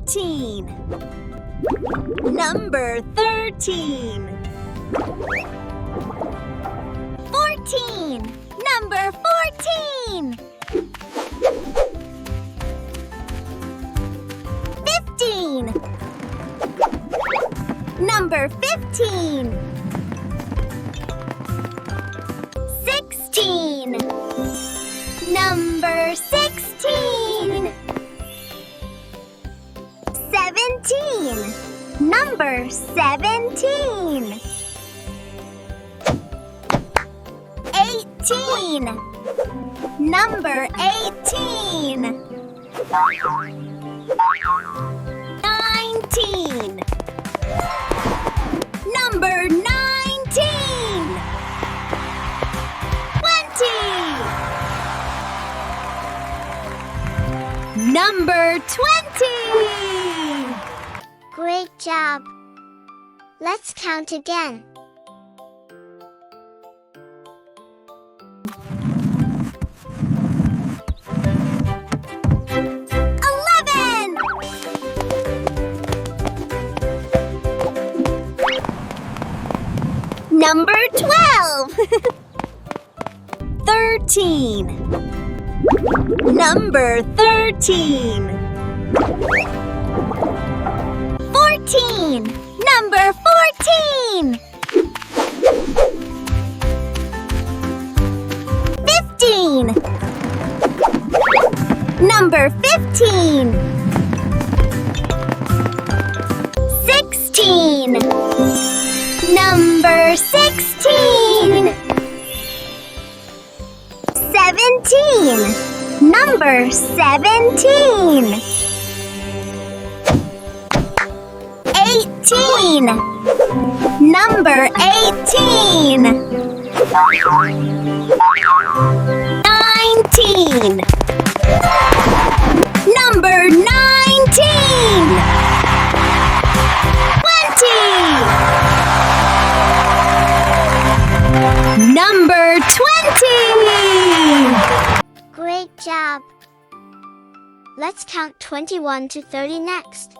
13. Number 13. 14. Number 14. 15. Number 15. 16. Number 16. 17. Number 17. 18. Number 18. 19. Number 19. 20. Number 20. Great job. Let's count again. 11. 12. 13. Number 13. 14. Number 14. 15. Number 15. 16. Number 16. 17. Number 17. 18. Number 18. 19. Number 19. 20. Number 20. Great job. Let's count 21 to 30 next.